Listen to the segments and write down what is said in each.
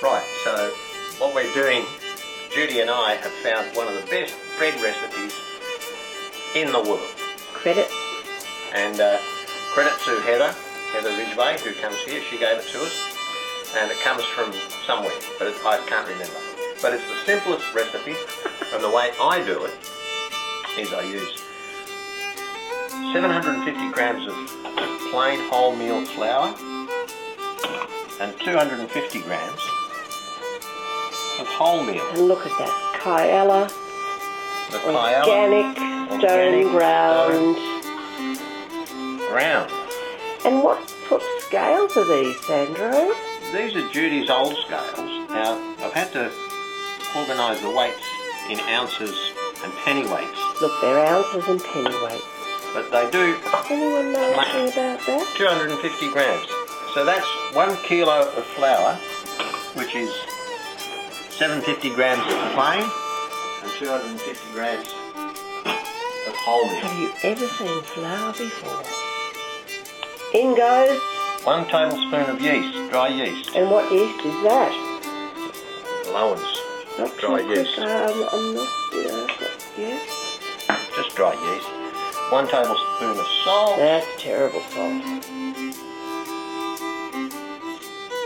Right, so what we're doing, Judy and I have found one of the best bread recipes in the world. Credit. And credit to Heather Ridgway, who comes here. She gave it to us, and it comes from somewhere, but I can't remember. But it's the simplest recipe, and the way I do it is I use 750 grams of plain wholemeal flour and 250 grams of wholemeal. And look at that, Kyella, The organic, stone ground. Ground. And what scales are these, Sandro? These are Judy's old scales. Now, I've had to organise the weights in ounces and pennyweights. Look, they're ounces and pennyweights. But they do... Anyone know anything about that? 250 grams. So that's 1 kilo of flour, which is 750 grams of plain and 250 grams of wholemeal. Have you ever seen flour before? In goes... 1 tablespoon of yeast, dry yeast. And what yeast is that? Lowen's Not dry too yeast. quick, I'm not, yeah. Just dry yeast. 1 tablespoon of salt. That's terrible salt.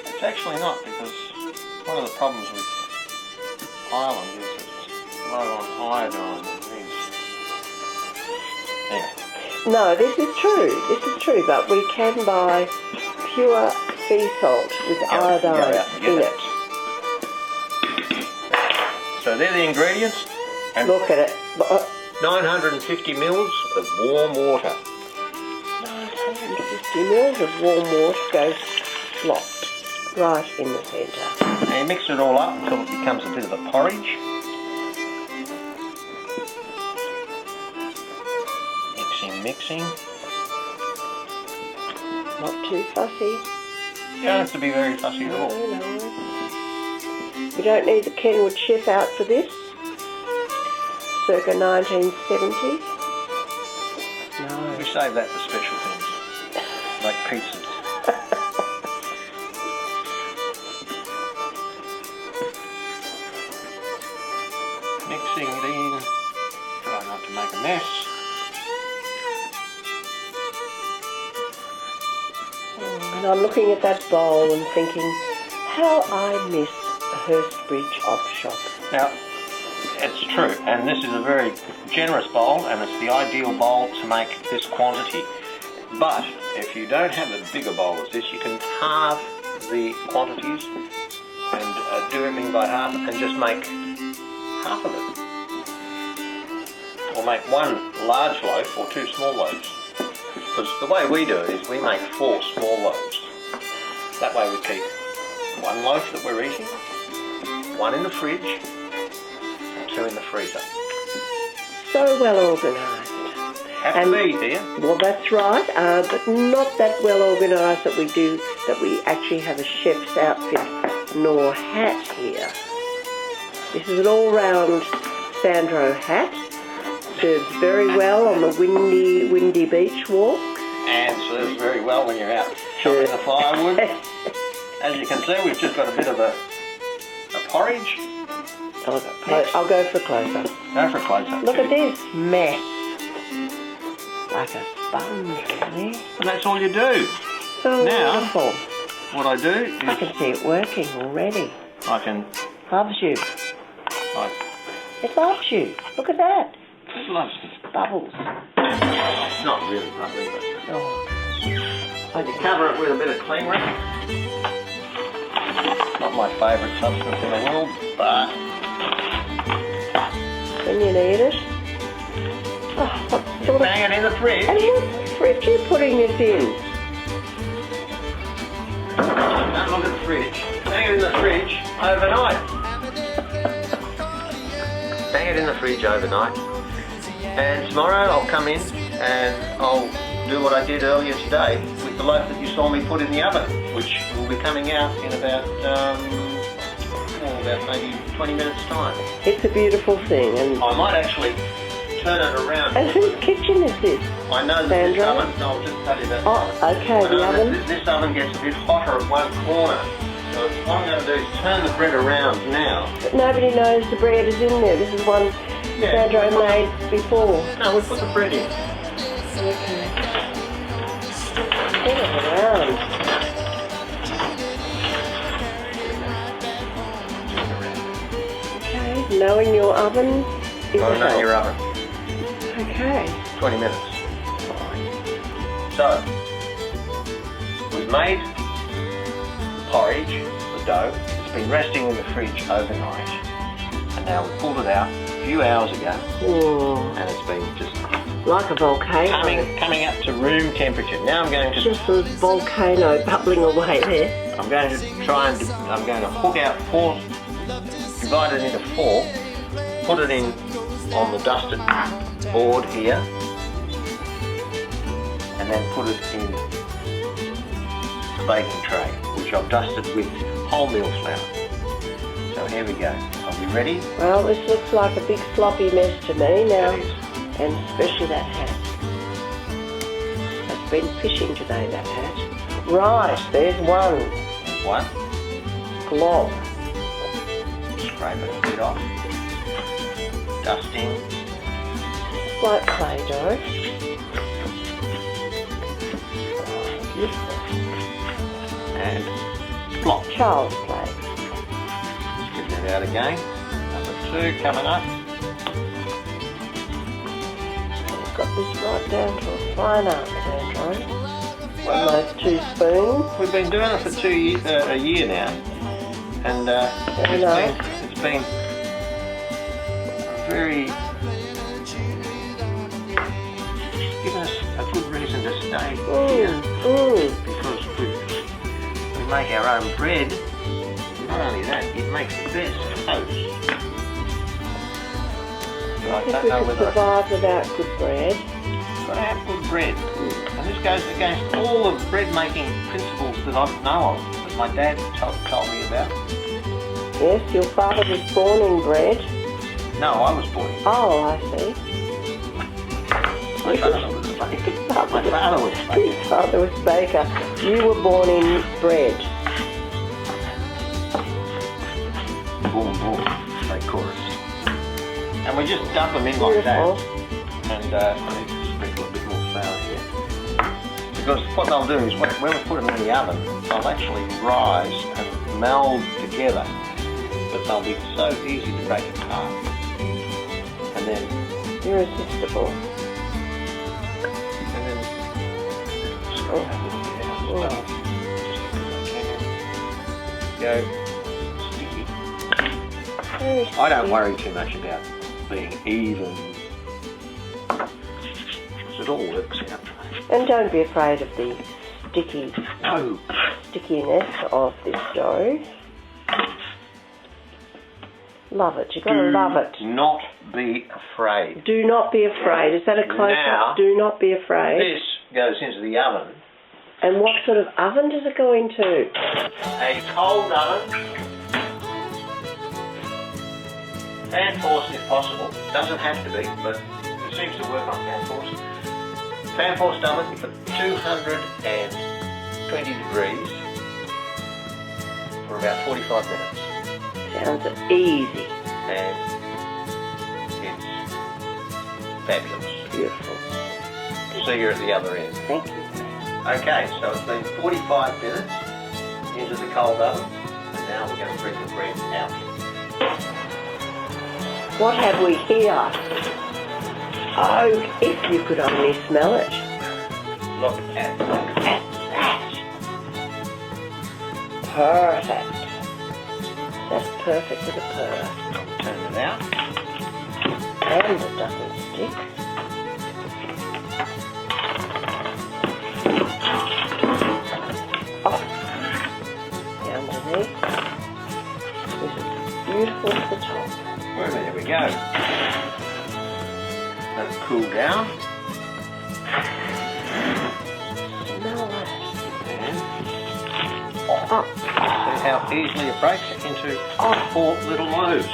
It's actually not, because one of the problems with Ireland is that it's low on iodine and things. Anyway. No, this is true, but we can buy pure sea salt with iodine in it. So they're the ingredients. And look at it. 950 mils of warm water. 950 mils of warm water goes slopped right in the centre. And you mix it all up until it becomes a bit of a porridge. Mixing. Not too fussy. You don't have to be very fussy at all. No. We don't need the Kenwood chef out for this. Circa 1970. No. We save that for special things, like pizzas. Mixing it in. Try not to make a mess. And I'm looking at that bowl and thinking, how I miss the Hurstbridge op shop. Now, it's true, and this is a very generous bowl, and it's the ideal bowl to make this quantity. But if you don't have a bigger bowl as this, you can halve the quantities and do everything by half, and just make half of it. Or make 1 large loaf or 2 small loaves. Because the way we do it is we make 4 small loaves. That way we keep 1 loaf that we're eating, 1 in the fridge, and 2 in the freezer. So well organised. Have to be, dear. Well, that's right, but not that well organised that we actually have a chef's outfit nor hat here. This is an all-round Sandro hat. Serves very well on the windy beach walks. And serves very well when you're out chopping the firewood. As you can see, we've just got a bit of a porridge. I'll go for a close-up. Go for a close-up. Look at this mess. Like a sponge, really. And that's all you do. So now, wonderful. what I do is... I can see it working already. I can... Loves you. It loves you. Look at that. It loves me. Bubbles. It's not really bubbly, but... I can cover it with a bit of cling wrap. Not my favourite substance in the world, but... When you need it. Bang it in the fridge. And what fridge are you putting this in? Don't look at the fridge. Bang it in the fridge overnight. Bang it in the fridge overnight. And tomorrow I'll come in and I'll do what I did earlier today with the loaf that you saw me put in the oven, which will be coming out in about maybe 20 minutes time. It's a beautiful thing. And I might actually turn it around. And whose kitchen is this? I know that this oven, I'll just tell you that. Oh, okay, the oven. This oven gets a bit hotter at one corner, So what I'm going to do is turn the bread around now. But nobody knows the bread is in there. This is one Sandro made before. No, we put the bread in. Okay. Turn it around. Okay, knowing your oven is Oh, no, your oven. Okay. 20 minutes. So, we've made porridge, the dough. It's been resting in the fridge overnight. And now we pulled it out a few hours ago. Oh, And it's been just like a volcano. coming up to room temperature. Now I'm going to Just a volcano bubbling away there. I'm going to hook out four, divide it into four, put it in on the dusted board here, and then put it in the baking tray, which I've dusted with wholemeal flour. So here we go. Are we ready? Well, this looks like a big sloppy mess to me now, It is. and especially that hat. I've been fishing today, that hat. Right, there's one There's one. glob. Scrape it a bit off. Dusting. Like Play-Doh. Beautiful. And plop. Child's play. Let's get that out again. Number 2 coming up. We've got this right down to a fine art, Sandro. One of those 2 spoons. We've been doing it for a year now, and it's been very given us a good reason to stay here because we make our own bread. Not only that, it makes the best toast. So I think we could survive without good bread. Got to have good bread. And this goes against all the bread making principles that I know of, that my dad told me about. Yes, your father was born in bread. No, I was born in. Oh, I see. My father was a baker. My father was a baker. His father was a baker. You were born in bread. Boom, boom, they chorus. And we just dump them in like that. And I need to sprinkle a bit more flour here. Because what they'll do is when we put them in the oven, they'll actually rise and meld together. But they'll be so easy to break apart. And then Irresistible. And then scroll that little bit out as well. Just go sticky. Very I don't worry too much about being even. Because it all works out. And don't be afraid of the No. stickiness of this dough. Love it. You've got to love it. Do not be afraid. Do not be afraid. Is that a close Now, up? Do not be afraid. This goes into the oven. And what sort of oven does it go into? A cold oven. Fan forced if possible. Doesn't have to be, but it seems to work on fan forced. Fan forced oven for 220 degrees for about 45 minutes. Sounds easy. And it's fabulous. Beautiful. See you at the other end. Thank you. Okay, so it's been 45 minutes into the cold oven, and now we're going to bring the bread out. What have we here? Oh, if you could only smell it. Look at that. Perfect. That's perfect with a purr. Turn it out. And it doesn't stick. Oh, the underneath. This is beautiful at the top. Well, there we go. Let it cool down. Smell that. And Oh. see how easily it breaks into 4 little loaves.